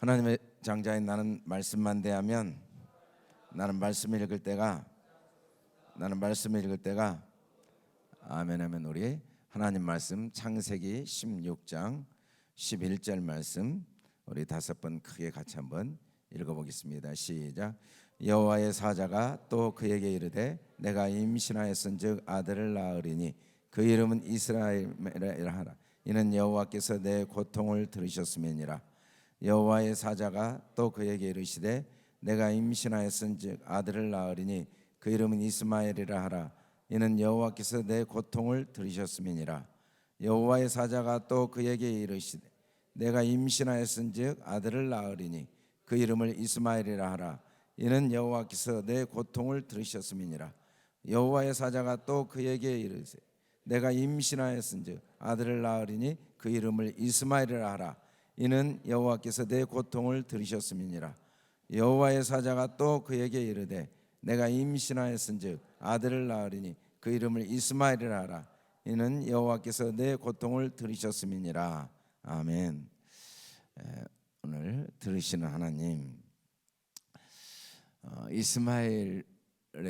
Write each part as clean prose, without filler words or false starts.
하나님의 장자인 나는 말씀만 대하면 나는 말씀을 읽을 때가 아멘 하면 우리 하나님 말씀 창세기 16장 11절 말씀 우리 5번 크게 같이 한번 읽어보겠습니다. 시작. 여호와의 사자가 또 그에게 이르되 내가 임신하였은즉 아들을 낳으리니 그 이름은 이스라엘이라 하라. 이는 여호와께서 내 고통을 들으셨음이니라. 여호와의 사자가 또 그에게 이르시되 내가 임신하였은즉 아들을 낳으리니 그 이름은 이스마엘이라 하라. 이는 여호와께서 내 고통을 들으셨음이니라. 여호와의 사자가 또 그에게 이르시되 내가 임신하였은즉 아들을 낳으리니 그 이름을 이스마엘이라 하라. 이는 여호와께서 내 고통을 들으셨음이니라. 여호와의 사자가 또 그에게 이르시되 내가 임신하였은즉 아들을 낳으리니 그 이름을 이스마엘이라 하라. 이는 여호와께서 내 고통을 들으셨음이니라. 여호와의 사자가 또 그에게 이르되 내가 임신하였은즉 아들을 낳으리니 그 이름을 이스마엘이라 하라. 이는 여호와께서 내 고통을 들으셨음이니라. 아멘. 오늘 들으시는 하나님, 이스마엘에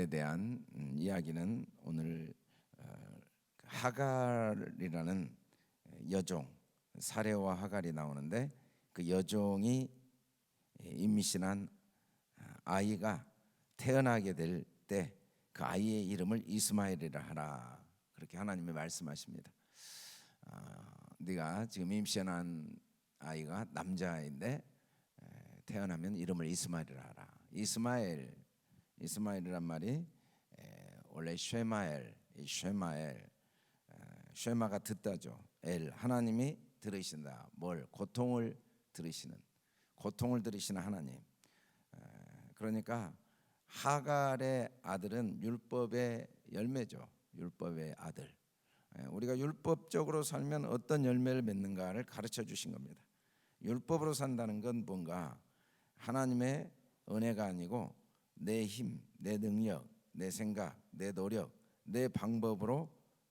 대한 이야기는 오늘 하갈이라는 여종, 사레와 하갈이 나오는데 그 여종이 임신한 아이가 태어나게 될 때 그 아이의 이름을 이스마엘이라 하라. 그렇게 하나님이 말씀하십니다. 네가 지금 임신한 아이가 남자아이인데 태어나면 이름을 이스마엘이라 하라. 이스마엘이란 말이 원래 쉐마가 듣다죠. 하나님이 들으신다. 뭘? 고통을 들으시는 하나님. 그러니까 하갈의 아들은 율법의 열매죠. 율법의 아들. 우리가 율법적으로 살면 어떤 열매를 맺는가를 가르쳐 주신 겁니다. 율법으로 산다는 건 뭔가 하나님의 은혜가 아니고 내 힘, 내 능력, 내 생각, 내 노력, 내 방법으로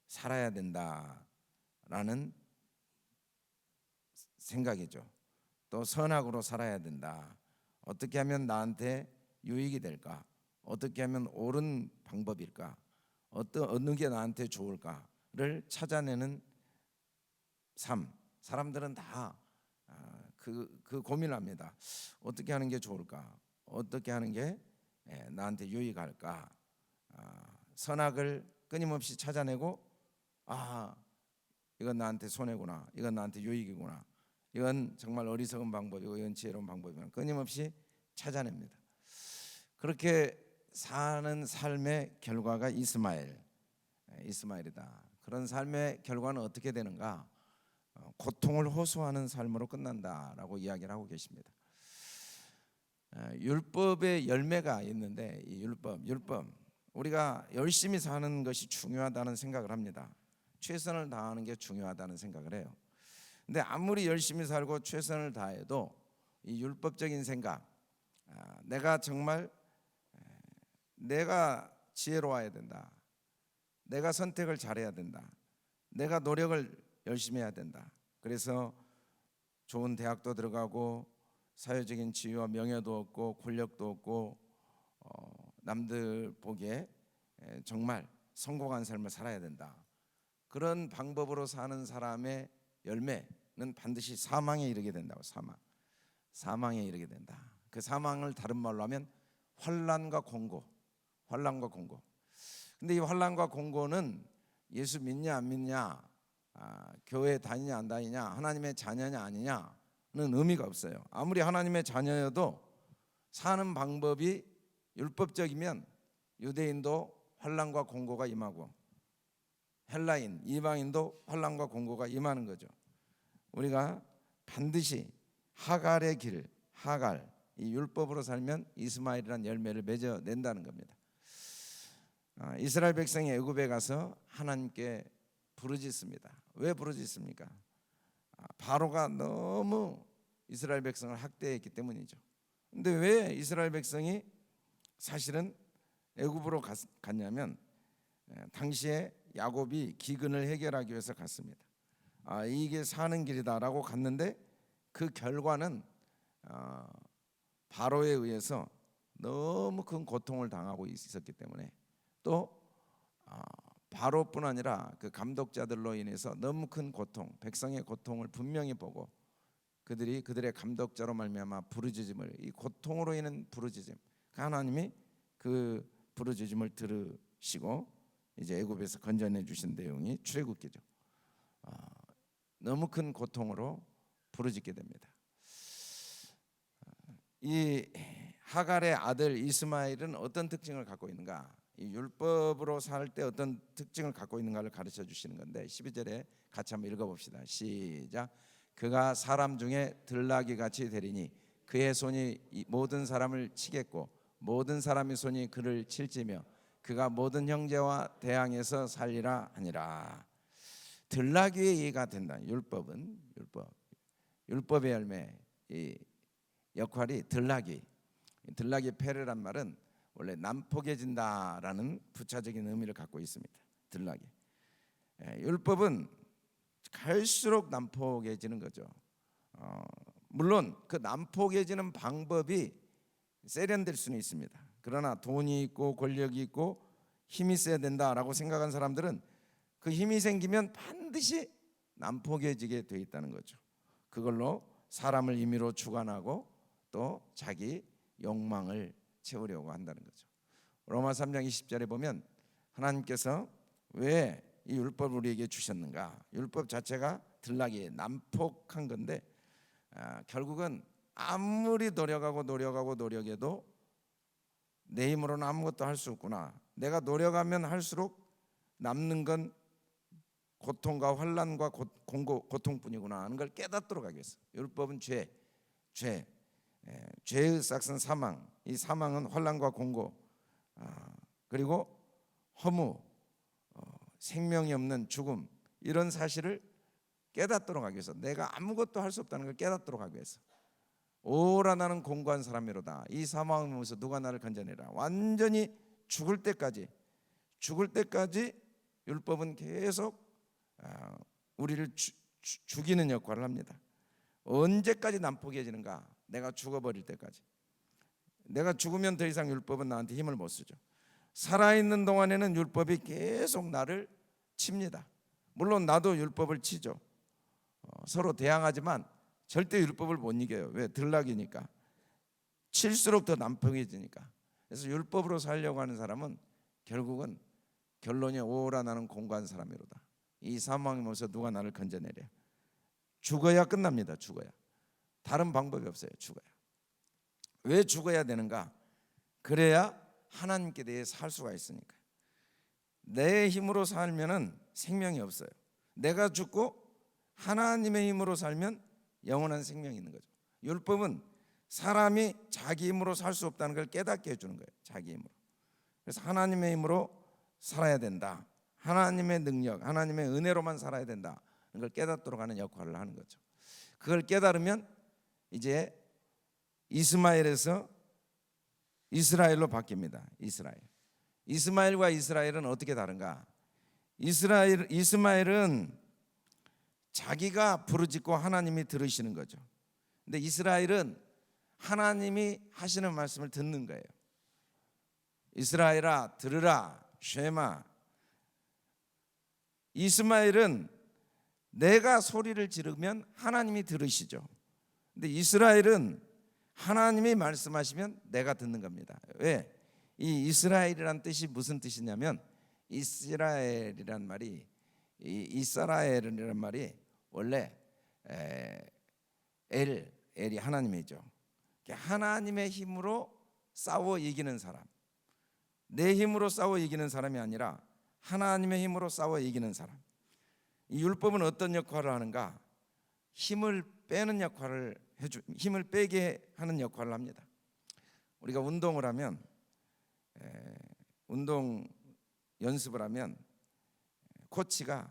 살아야 된다라는 생각이죠. 또 선악으로 살아야 된다. 어떻게 하면 나한테 유익이 될까? 어떻게 하면 옳은 방법일까? 어느 게 나한테 좋을까를 찾아내는 삶. 사람들은 다 그 고민합니다. 어떻게 하는 게 좋을까? 어떻게 하는 게 나한테 유익할까? 선악을 끊임없이 찾아내고 이건 나한테 손해구나. 이건 나한테 유익이구나. 이건 정말 어리석은 방법이고 이건 지혜로운 방법이구나. 끊임없이 찾아냅니다. 그렇게 사는 삶의 결과가 이스마엘이다. 그런 삶의 결과는 어떻게 되는가? 고통을 호소하는 삶으로 끝난다라고 이야기를 하고 계십니다. 율법의 열매가 있는데 이 율법 우리가 열심히 사는 것이 중요하다는 생각을 합니다. 최선을 다하는 게 중요하다는 생각을 해요. 근데 아무리 열심히 살고 최선을 다해도 이 율법적인 생각, 내가 정말 내가 지혜로워야 된다. 내가 선택을 잘해야 된다. 내가 노력을 열심히 해야 된다. 그래서 좋은 대학도 들어가고 사회적인 지위와 명예도 얻고 권력도 얻고 남들 보기에 정말 성공한 삶을 살아야 된다. 그런 방법으로 사는 사람의 열매는 반드시 사망에 이르게 된다고. 사망에 이르게 된다. 그 사망을 다른 말로 하면 환난과 공고. 근데 이 환난과 공고는 예수 믿냐 안 믿냐, 교회 다니냐 안 다니냐, 하나님의 자녀냐 아니냐는 의미가 없어요. 아무리 하나님의 자녀여도 사는 방법이 율법적이면 유대인도 환난과 공고가 임하고 헬라인, 이방인도 환난과 공고가 임하는 거죠. 우리가 반드시 하갈의 길, 이 율법으로 살면 이스마엘이라는 열매를 맺어낸다는 겁니다. 이스라엘 백성이 애굽에 가서 하나님께 부르짖습니다. 왜 부르짖습니까? 바로가 너무 이스라엘 백성을 학대했기 때문이죠. 근데 왜 이스라엘 백성이 사실은 애굽으로 갔냐면 당시에 야곱이 기근을 해결하기 위해서 갔습니다. 이게 사는 길이다라고 갔는데 그 결과는 바로에 의해서 너무 큰 고통을 당하고 있었기 때문에 또 바로뿐 아니라 그 감독자들로 인해서 너무 큰 고통, 백성의 고통을 분명히 보고 그들이 그들의 감독자로 말미암아 부르짖음을, 이 고통으로 인한 부르짖음, 하나님이 그 부르짖음을 들으시고 이제 애굽에서 건져내 주신 내용이 출애굽기죠. 너무 큰 고통으로 부르짖게 됩니다. 이 하갈의 아들 이스마엘은 어떤 특징을 갖고 있는가? 이 율법으로 살 때 어떤 특징을 갖고 있는가를 가르쳐 주시는 건데 12절에 같이 한번 읽어봅시다. 시작. 그가 사람 중에 들나귀 같이 되리니 그의 손이 모든 사람을 치겠고 모든 사람의 손이 그를 칠지며 그가 모든 형제와 대항해서 살리라 하니라. 들나귀의 예가 된다. 율법은 율법의 열매, 이 역할이 들나귀 페르란 말은 원래 난폭해진다라는 부차적인 의미를 갖고 있습니다. 들나귀. 율법은 갈수록 난폭해지는 거죠. 물론 그 난폭해지는 방법이 세련될 수는 있습니다. 그러나 돈이 있고 권력이 있고 힘이 있어야 된다라고 생각한 사람들은 그 힘이 생기면 반드시 난폭해지게 돼 있다는 거죠. 그걸로 사람을 임의로 주관하고 또 자기 욕망을 채우려고 한다는 거죠. 로마 3장 20절에 보면 하나님께서 왜 이 율법을 우리에게 주셨는가? 율법 자체가 들나귀에 난폭한 건데 결국은 아무리 노력해도 내 힘으로는 아무것도 할 수 없구나. 내가 노력하면 할수록 남는 건 고통과 환난과 고통뿐이구나 하는 걸 깨닫도록 하기 위해서. 율법은 죄의 싹은 사망. 이 사망은 환난과 공고, 그리고 허무, 생명이 없는 죽음, 이런 사실을 깨닫도록 하기 위해서, 내가 아무것도 할 수 없다는 걸 깨닫도록 하기 위해서. 오라 나는 공고한 사람이로다. 이 사망을 보면서 누가 나를 건져내라. 완전히 죽을 때까지 율법은 계속 우리를 죽이는 역할을 합니다. 언제까지 난폭해지는가? 내가 죽어버릴 때까지. 내가 죽으면 더 이상 율법은 나한테 힘을 못 쓰죠. 살아있는 동안에는 율법이 계속 나를 칩니다. 물론 나도 율법을 치죠. 서로 대항하지만 절대 율법을 못 이겨요. 왜? 들나귀니까. 칠수록 더 난폭해지니까. 그래서 율법으로 살려고 하는 사람은 결국은 결론이 오라 나는 공고한 사람이로다. 이 사망의 몸에서 누가 나를 건져내랴. 죽어야 끝납니다. 죽어야. 다른 방법이 없어요. 죽어야. 왜 죽어야 되는가? 그래야 하나님께 대해 살 수가 있으니까. 내 힘으로 살면은 생명이 없어요. 내가 죽고 하나님의 힘으로 살면 영원한 생명이 있는 거죠. 율법은 사람이 자기 힘으로 살 수 없다는 걸 깨닫게 해주는 거예요. 자기 힘으로. 그래서 하나님의 힘으로 살아야 된다. 하나님의 능력, 하나님의 은혜로만 살아야 된다. 그걸 깨닫도록 하는 역할을 하는 거죠. 그걸 깨달으면 이제 이스마엘에서 이스라엘로 바뀝니다. 이스마엘과 이스라엘은 어떻게 다른가? 이스마엘은 자기가 부르짖고 하나님이 들으시는 거죠. 근데 이스라엘은 하나님이 하시는 말씀을 듣는 거예요. 이스라엘아 들으라 쉐마. 이스마엘은 내가 소리를 지르면 하나님이 들으시죠. 근데 이스라엘은 하나님이 말씀하시면 내가 듣는 겁니다. 왜? 이 이스라엘이란 뜻이 무슨 뜻이냐면, 이스라엘이란 말이, 이스라엘이란 말이 원래 엘이 하나님이죠. 하나님의 힘으로 싸워 이기는 사람, 내 힘으로 싸워 이기는 사람이 아니라 하나님의 힘으로 싸워 이기는 사람. 이 율법은 어떤 역할을 하는가? 힘을 빼는 역할을 힘을 빼게 하는 역할을 합니다. 우리가 운동을 하면, 운동 연습을 하면 코치가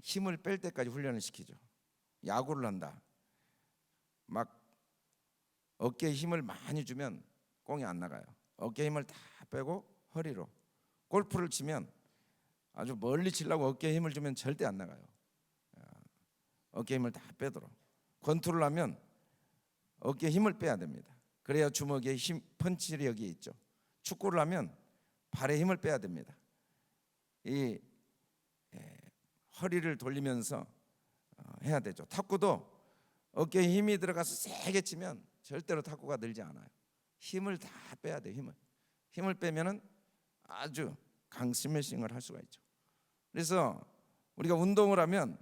힘을 뺄 때까지 훈련을 시키죠. 야구를 한다. 막 어깨에 힘을 많이 주면 공이 안 나가요. 어깨 힘을 다 빼고 허리로. 골프를 치면 아주 멀리 치려고 어깨에 힘을 주면 절대 안 나가요. 어깨 힘을 다 빼도록. 권투를 하면 어깨에 힘을 빼야 됩니다. 그래야 주먹에 힘, 펀치력이 있죠. 축구를 하면 발에 힘을 빼야 됩니다. 이 허리를 돌리면서 해야 되죠. 탁구도 어깨에 힘이 들어가서 세게 치면 절대로 탁구가 늘지 않아요. 힘을 다 빼야 돼요. 힘을 빼면은 아주 강스매싱을 할 수가 있죠. 그래서 우리가 운동을 하면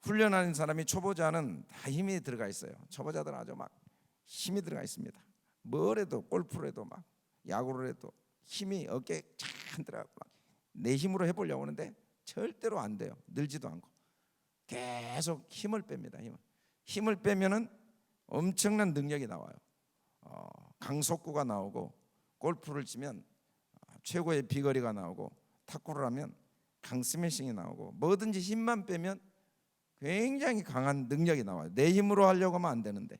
훈련하는 사람이 초보자는 다 힘이 들어가 있어요. 초보자들은 아주 막 힘이 들어가 있습니다. 뭘 해도, 골프를 해도, 막 야구를 해도 힘이 어깨에 쫙 들어가고 내 힘으로 해보려고 하는데 절대로 안 돼요. 늘지도 않고 계속 힘을 뺍니다. 힘을 빼면은 엄청난 능력이 나와요. 강속구가 나오고, 골프를 치면 최고의 비거리가 나오고, 탁구를 하면 강스매싱이 나오고, 뭐든지 힘만 빼면 굉장히 강한 능력이 나와요. 내 힘으로 하려고 하면 안 되는데,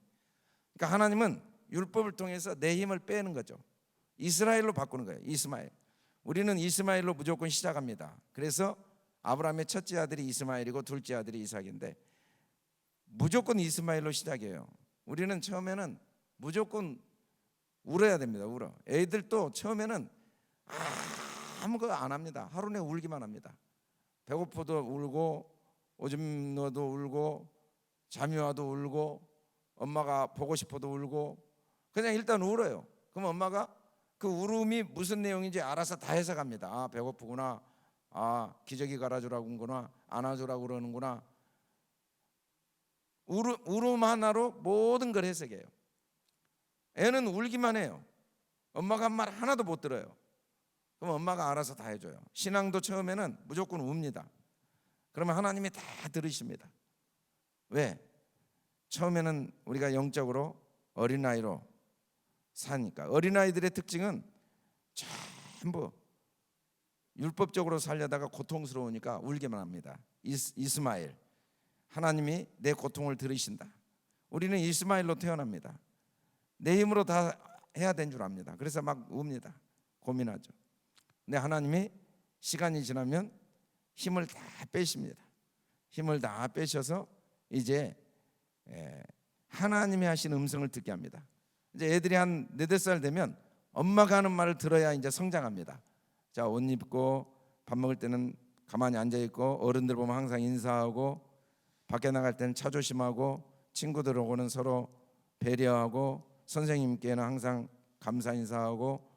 그러니까 하나님은 율법을 통해서 내 힘을 빼는 거죠. 이스라엘로 바꾸는 거예요. 이스마엘. 우리는 이스마엘로 무조건 시작합니다. 그래서 아브라함의 첫째 아들이 이스마엘이고 둘째 아들이 이삭인데 무조건 이스마엘로 시작해요. 우리는 처음에는 무조건 울어야 됩니다. 울어. 애들도 처음에는 아무것도 안 합니다. 하루 종일 울기만 합니다. 배고파도 울고, 오줌 넣어도 울고, 잠이 와도 울고, 엄마가 보고 싶어도 울고, 그냥 일단 울어요. 그럼 엄마가 그 울음이 무슨 내용인지 알아서 다 해석합니다. 아, 배고프구나. 아, 기저귀 갈아주라고 하는구나. 안아주라고 그러는구나. 울음 하나로 모든 걸 해석해요. 애는 울기만 해요. 엄마가 한 말 하나도 못 들어요. 그럼 엄마가 알아서 다 해줘요. 신앙도 처음에는 무조건 웁니다. 그러면 하나님이 다 들으십니다. 왜? 처음에는 우리가 영적으로 어린아이로 사니까. 어린아이들의 특징은 전부 율법적으로 살려다가 고통스러우니까 울기만 합니다. 이스마엘, 하나님이 내 고통을 들으신다. 우리는 이스마엘로 태어납니다. 내 힘으로 다 해야 된 줄 압니다. 그래서 막 웁니다. 고민하죠. 근데 하나님이 시간이 지나면 힘을 다 빼십니다. 힘을 다 빼셔서 이제 하나님이 하신 음성을 듣게 합니다. 이제 애들이 한 4-5살 되면 엄마가 하는 말을 들어야 이제 성장합니다. 자, 옷 입고 밥 먹을 때는 가만히 앉아 있고, 어른들 보면 항상 인사하고, 밖에 나갈 때는 차 조심하고, 친구들 오고는 서로 배려하고, 선생님께는 항상 감사 인사하고,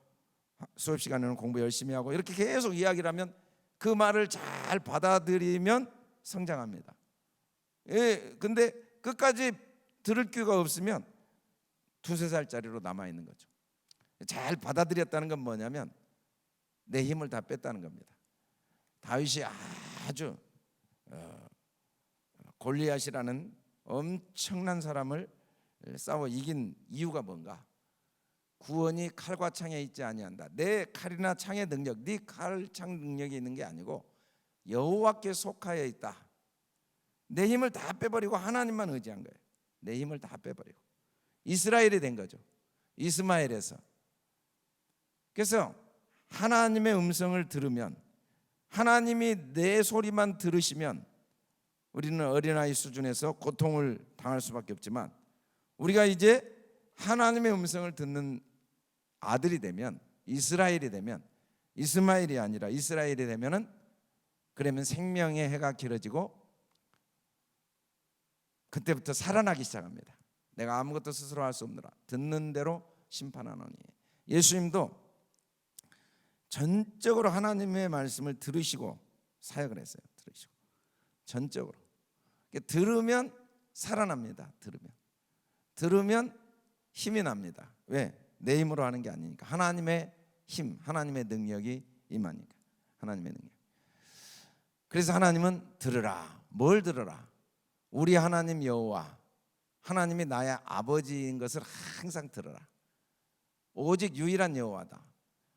수업 시간에는 공부 열심히 하고, 이렇게 계속 이야기를 하면 그 말을 잘 받아들이면 성장합니다. 근데 끝까지 들을 기회가 없으면 2-3살짜리로 남아있는 거죠. 잘 받아들였다는 건 뭐냐면 내 힘을 다 뺐다는 겁니다. 다윗이 아주 골리앗이라는 엄청난 사람을 싸워 이긴 이유가 뭔가? 구원이 칼과 창에 있지 아니한다. 내 칼이나 창의 능력, 네 칼, 창 능력이 있는 게 아니고 여호와께 속하여 있다. 내 힘을 다 빼버리고 하나님만 의지한 거예요. 내 힘을 다 빼버리고 이스라엘이 된 거죠. 이스마엘에서. 그래서 하나님의 음성을 들으면, 하나님이 내 소리만 들으시면 우리는 어린아이 수준에서 고통을 당할 수밖에 없지만, 우리가 이제 하나님의 음성을 듣는 아들이 되면, 이스라엘이 되면, 이스마엘이 아니라 이스라엘이 되면은, 그러면 생명의 해가 길어지고 그때부터 살아나기 시작합니다. 내가 아무것도 스스로 할 수 없느라 듣는 대로 심판하노니. 예수님도 전적으로 하나님의 말씀을 들으시고 사역을 했어요. 들으시고 전적으로. 들으면 살아납니다. 들으면 힘이 납니다. 왜? 내 힘으로 하는 게 아니니까. 하나님의 힘, 하나님의 능력이 임하니까. 하나님의 능력. 그래서 하나님은 들으라. 뭘 들으라? 우리 하나님 여호와, 하나님이 나의 아버지인 것을 항상 들으라. 오직 유일한 여호와다.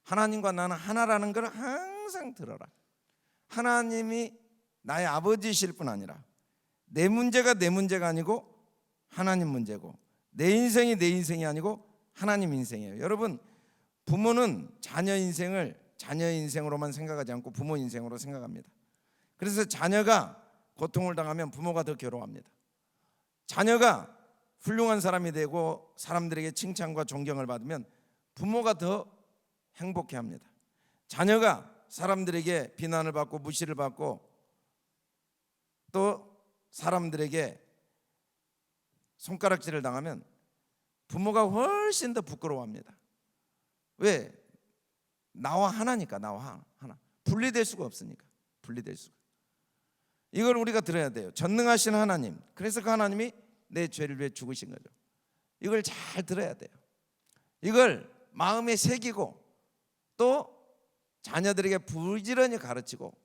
하나님과 나는 하나라는 걸 항상 들어라. 하나님이 나의 아버지이실 뿐 아니라 내 문제가 내 문제가 아니고 하나님 문제고, 내 인생이 내 인생이 아니고 하나님 인생이에요. 여러분, 부모는 자녀 인생을 자녀 인생으로만 생각하지 않고 부모 인생으로 생각합니다. 그래서 자녀가 고통을 당하면 부모가 더 괴로워합니다. 자녀가 훌륭한 사람이 되고 사람들에게 칭찬과 존경을 받으면 부모가 더 행복해합니다. 자녀가 사람들에게 비난을 받고 무시를 받고 또 사람들에게 손가락질을 당하면 부모가 훨씬 더 부끄러워합니다. 왜? 나와 하나니까. 나와 하나. 분리될 수가 없으니까. 분리될 수가. 이걸 우리가 들어야 돼요. 전능하신 하나님. 그래서 그 하나님이 내 죄를 위해 죽으신 거죠. 이걸 잘 들어야 돼요. 이걸 마음에 새기고 또 자녀들에게 부지런히 가르치고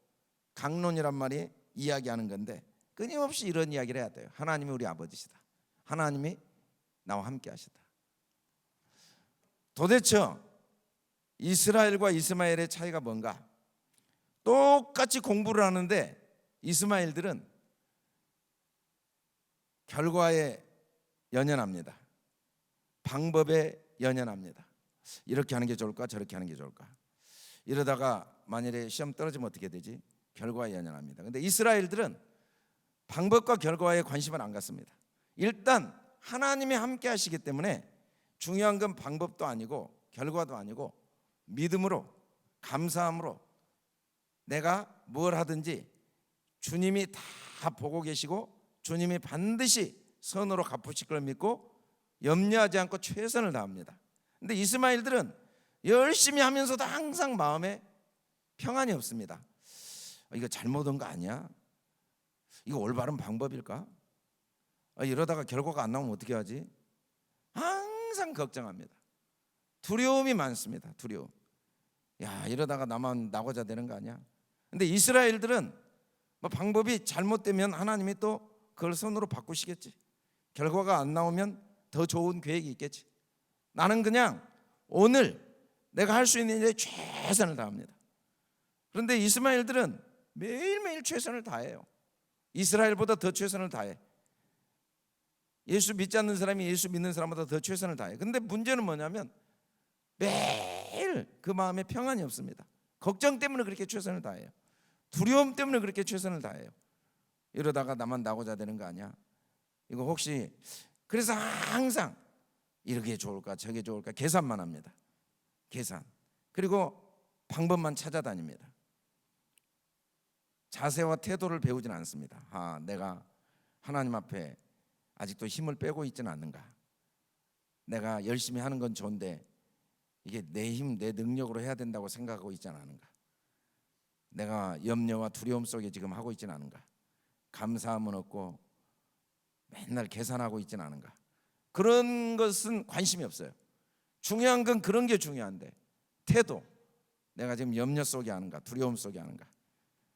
강론이란 말이 이야기하는 건데 끊임없이 이런 이야기를 해야 돼요. 하나님이 우리 아버지시다. 하나님이 나와 함께 하시다. 도대체 이스라엘과 이스마엘의 차이가 뭔가? 똑같이 공부를 하는데 이스마엘들은 결과에 연연합니다. 방법에 연연합니다. 이렇게 하는 게 좋을까 저렇게 하는 게 좋을까. 이러다가 만일에 시험 떨어지면 어떻게 되지? 결과에 연연합니다. 근데 이스라엘들은 방법과 결과에 관심을 안 갖습니다. 일단 하나님이 함께 하시기 때문에 중요한 건 방법도 아니고 결과도 아니고 믿음으로 감사함으로 내가 뭘 하든지 주님이 다 보고 계시고 주님이 반드시 선으로 갚으실 걸 믿고 염려하지 않고 최선을 다합니다. 근데 이스마엘들은 열심히 하면서도 항상 마음에 평안이 없습니다. 이거 잘못한 거 아니야? 이거 올바른 방법일까? 이러다가 결과가 안 나오면 어떻게 하지? 항상 걱정합니다. 두려움이 많습니다. 두려움. 야, 이러다가 나만 나고자 되는 거 아니야? 근데 이스라엘들은 뭐 방법이 잘못되면 하나님이 또 그걸 선으로 바꾸시겠지. 결과가 안 나오면 더 좋은 계획이 있겠지. 나는 그냥 오늘 내가 할 수 있는 일에 최선을 다합니다. 그런데 이스마엘들은 매일매일 최선을 다해요. 이스라엘보다 더 최선을 다해. 예수 믿지 않는 사람이 예수 믿는 사람보다 더 최선을 다해. 근데 문제는 뭐냐면 매일 그 마음에 평안이 없습니다. 걱정 때문에 그렇게 최선을 다해요. 두려움 때문에 그렇게 최선을 다해요. 이러다가 나만 나고자 되는 거 아니야? 이거 혹시 그래서 항상 이렇게 좋을까 저게 좋을까 계산만 합니다. 계산. 그리고 방법만 찾아다닙니다. 자세와 태도를 배우지는 않습니다. 내가 하나님 앞에 아직도 힘을 빼고 있지는 않는가. 내가 열심히 하는 건 좋은데 이게 내 힘, 내 능력으로 해야 된다고 생각하고 있지는 않은가. 내가 염려와 두려움 속에 지금 하고 있지는 않은가. 감사함은 없고 맨날 계산하고 있지는 않은가. 그런 것은 관심이 없어요. 중요한 건 그런 게 중요한데 태도, 내가 지금 염려 속에 하는가 두려움 속에 하는가.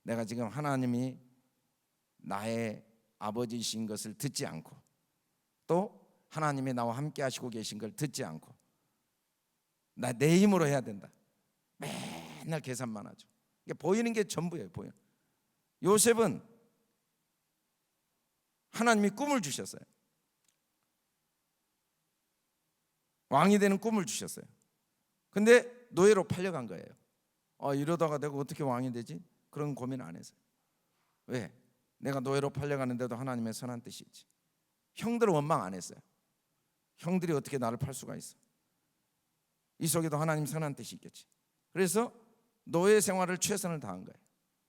내가 지금 하나님이 나의 아버지이신 것을 듣지 않고 또 하나님이 나와 함께 하시고 계신 걸 듣지 않고 내 힘으로 해야 된다. 맨날 계산만 하죠. 이게 보이는 게 전부예요. 보여. 요셉은 하나님이 꿈을 주셨어요. 왕이 되는 꿈을 주셨어요. 근데 노예로 팔려간 거예요. 이러다가 내가 어떻게 왕이 되지? 그런 고민 안 했어요. 왜? 내가 노예로 팔려가는데도 하나님의 선한 뜻이 있지. 형들은 원망 안 했어요. 형들이 어떻게 나를 팔 수가 있어? 이 속에도 하나님 선한 뜻이 있겠지. 그래서 노예 생활을 최선을 다한 거예요.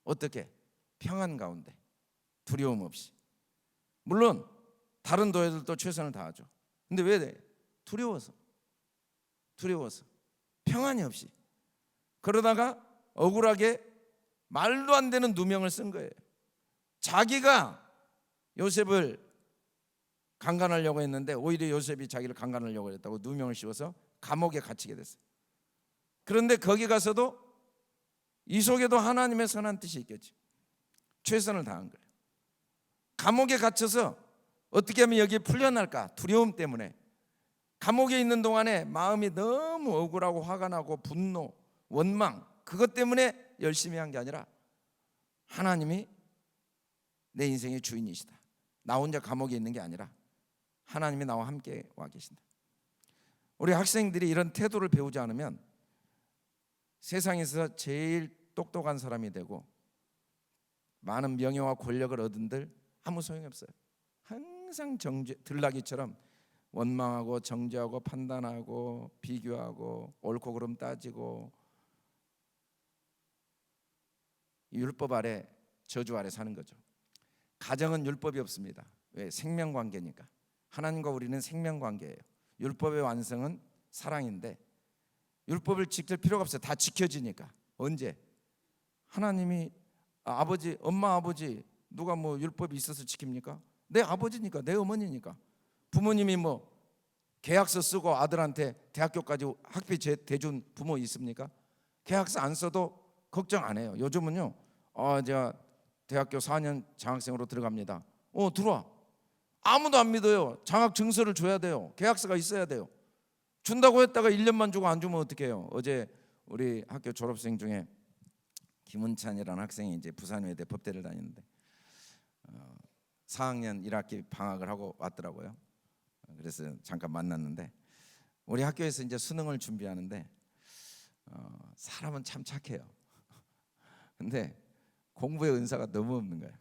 어떻게? 평안 가운데 두려움 없이. 물론 다른 노예들도 최선을 다하죠. 근데 왜? 두려워서 평안이 없이. 그러다가 억울하게 말도 안 되는 누명을 쓴 거예요. 자기가 요셉을 강간하려고 했는데 오히려 요셉이 자기를 강간하려고 했다고 누명을 씌워서 감옥에 갇히게 됐어요. 그런데 거기 가서도 이 속에도 하나님의 선한 뜻이 있겠지. 최선을 다한 거예요. 감옥에 갇혀서 어떻게 하면 여기에 풀려날까? 두려움 때문에. 감옥에 있는 동안에 마음이 너무 억울하고 화가 나고 분노, 원망, 그것 때문에 열심히 한 게 아니라 하나님이 내 인생의 주인이시다. 나 혼자 감옥에 있는 게 아니라 하나님이 나와 함께 와 계신다. 우리 학생들이 이런 태도를 배우지 않으면 세상에서 제일 똑똑한 사람이 되고 많은 명예와 권력을 얻은들 아무 소용이 없어요. 항상 들나귀처럼 원망하고 정죄하고 판단하고 비교하고 옳고 그름 따지고 율법 아래 저주 아래 사는 거죠. 가정은 율법이 없습니다. 왜? 생명관계니까. 하나님과 우리는 생명관계예요. 율법의 완성은 사랑인데 율법을 지킬 필요가 없어요. 다 지켜지니까. 언제? 하나님이 아버지, 엄마 아버지 누가 뭐 율법이 있어서 지킵니까? 내 아버지니까, 내 어머니니까. 부모님이 뭐 계약서 쓰고 아들한테 대학교까지 학비 대준 부모 있습니까? 계약서 안 써도 걱정 안 해요. 요즘은요, 제가 대학교 4년 장학생으로 들어갑니다. 들어와. 아무도 안 믿어요. 장학 증서를 줘야 돼요. 계약서가 있어야 돼요. 준다고 했다가 1년만 주고 안 주면 어떡해요? 어제 우리 학교 졸업생 중에 김은찬이라는 학생이 이제 부산외대 법대를 다니는데 4학년 1학기 방학을 하고 왔더라고요. 그래서 잠깐 만났는데 우리 학교에서 이제 수능을 준비하는데 사람은 참 착해요. 근데 공부의 은사가 너무 없는 거예요.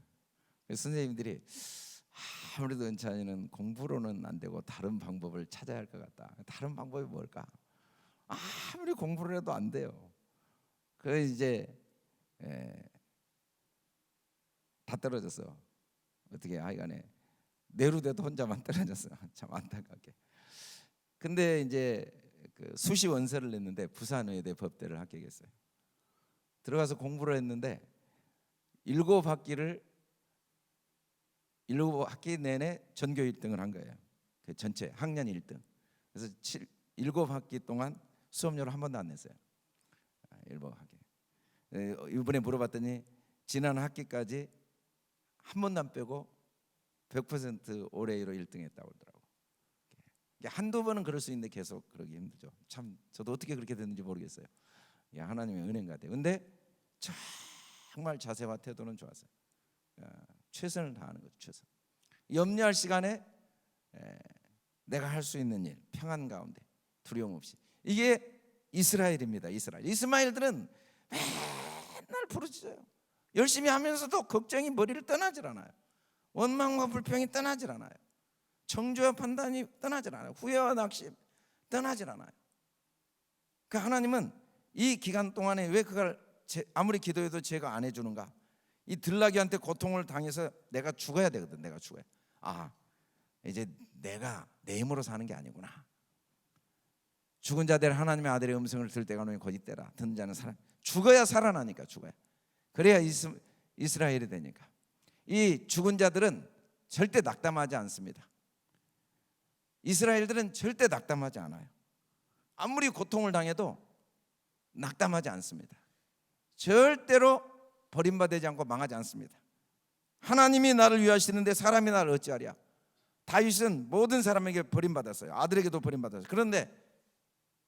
그래서 선생님들이 아무래도 은찬이는 공부로는 안 되고 다른 방법을 찾아야 할 것 같다. 다른 방법이 뭘까? 아무리 공부를 해도 안 돼요. 그래서 이제 다 떨어졌어. 어떻게 하여간에 내루대도 혼자만 떨어졌어. 참 안타깝게. 근데 이제 그 수시 원서를 냈는데 부산의대 법대를 합격했어요. 들어가서 공부를 했는데 7학기 내내 전교 1등을 한 거예요. 그 전체 학년 1등. 그래서 7학기 동안 수업료를 한 번도 안 냈어요. 7학기. 이번에 물어봤더니 지난 학기까지 한 번도 안 빼고 100% 올해로 1등했다고 그러더라고. 한두 번은 그럴 수 있는데 계속 그러기 힘들죠. 참 저도 어떻게 그렇게 됐는지 모르겠어요. 하나님의 은혜인 것 같아요. 근데 정말 자세와 태도는 좋았어요. 최선을 다하는 거죠. 최선. 염려할 시간에 내가 할 수 있는 일, 평안 가운데 두려움 없이. 이게 이스라엘입니다. 이스마엘들은 맨날 부르짖어요. 열심히 하면서도 걱정이 머리를 떠나질 않아요. 원망과 불평이 떠나질 않아요. 정죄와 판단이 떠나질 않아요. 후회와 낙심 떠나질 않아요. 그 하나님은 이 기간 동안에 왜 그걸 아무리 기도해도 제가 안 해주는가? 이 들나귀한테 고통을 당해서 내가 죽어야 되거든. 내가 죽어야. 이제 내가 내 힘으로 사는 게 아니구나. 죽은 자들 하나님의 아들의 음성을 들을 때가 오면 곧 이때라. 듣는 자는 죽어야 살아나니까. 죽어야. 그래야 이스라엘이 되니까. 이 죽은 자들은 절대 낙담하지 않습니다. 이스라엘들은 절대 낙담하지 않아요. 아무리 고통을 당해도 낙담하지 않습니다. 절대로 버림받지 않고 망하지 않습니다. 하나님이 나를 위하시는데 사람이 나를 어찌하랴. 다윗은 모든 사람에게 버림받았어요. 아들에게도 버림받았어요. 그런데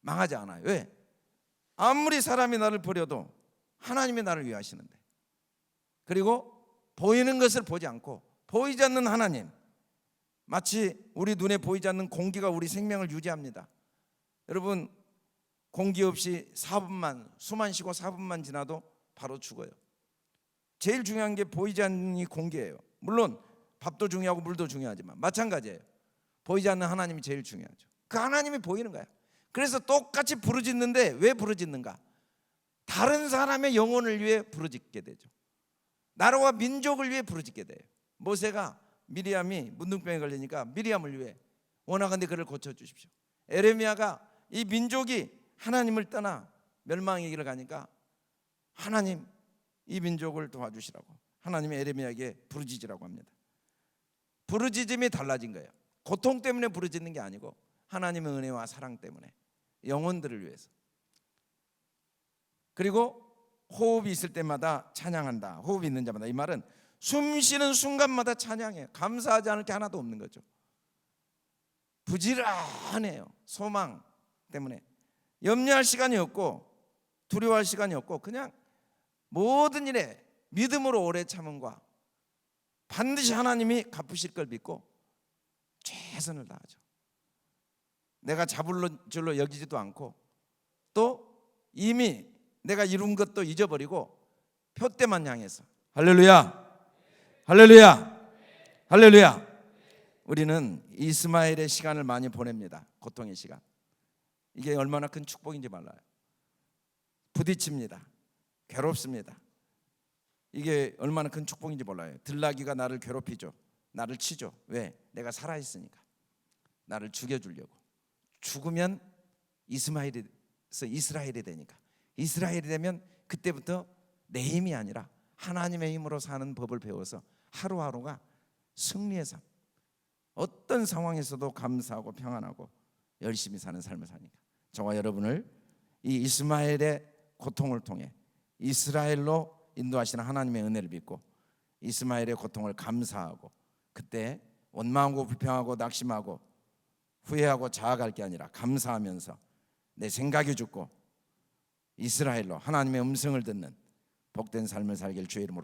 망하지 않아요. 왜? 아무리 사람이 나를 버려도 하나님이 나를 위하시는데. 그리고 보이는 것을 보지 않고 보이지 않는 하나님, 마치 우리 눈에 보이지 않는 공기가 우리 생명을 유지합니다. 여러분, 공기 없이 4분만, 숨만 쉬고 4분만 지나도 바로 죽어요. 제일 중요한 게 보이지 않는 이 공기예요. 물론 밥도 중요하고 물도 중요하지만 마찬가지예요. 보이지 않는 하나님이 제일 중요하죠. 그 하나님이 보이는 거야. 그래서 똑같이 부르짖는데 왜 부르짖는가? 다른 사람의 영혼을 위해 부르짖게 되죠. 나라와 민족을 위해 부르짖게 돼요. 모세가 미리암이 문둥병에 걸리니까 미리암을 위해 원하건대 그를 고쳐주십시오. 에레미야가 이 민족이 하나님을 떠나 멸망의 길을 가니까 하나님 이 민족을 도와주시라고 하나님이 에레미야에게 부르짖으라고 합니다. 부르짖음이 달라진 거예요. 고통 때문에 부르짖는 게 아니고 하나님의 은혜와 사랑 때문에 영혼들을 위해서. 그리고 호흡이 있을 때마다 찬양한다. 호흡이 있는 자마다. 이 말은 숨 쉬는 순간마다 찬양해요. 감사하지 않을 게 하나도 없는 거죠. 부지런해요. 소망 때문에 염려할 시간이 없고 두려워할 시간이 없고 그냥 모든 일에 믿음으로 오래 참음과 반드시 하나님이 갚으실 걸 믿고 최선을 다하죠. 내가 잡을 줄로 여기지도 않고 또 이미 내가 이룬 것도 잊어버리고 표대만 향해서 할렐루야, 할렐루야, 할렐루야. 우리는 이스마엘의 시간을 많이 보냅니다. 고통의 시간. 이게 얼마나 큰 축복인지 몰라요. 부딪힙니다. 괴롭습니다. 이게 얼마나 큰 축복인지 몰라요. 들나귀가 나를 괴롭히죠. 나를 치죠. 왜? 내가 살아있으니까. 나를 죽여주려고. 죽으면 이스마엘에서 이스라엘이 되니까. 이스라엘이 되면 그때부터 내 힘이 아니라 하나님의 힘으로 사는 법을 배워서 하루하루가 승리의 삶. 어떤 상황에서도 감사하고 평안하고 열심히 사는 삶을 사니까. 저와 여러분을 이 이스마엘의 고통을 통해 이스라엘로 인도하시는 하나님의 은혜를 믿고 이스마엘의 고통을 감사하고, 그때 원망하고 불평하고 낙심하고 후회하고 자학할 게 아니라 감사하면서 내 생각이 죽고 이스라엘로 하나님의 음성을 듣는 복된 삶을 살길 주의 이름으로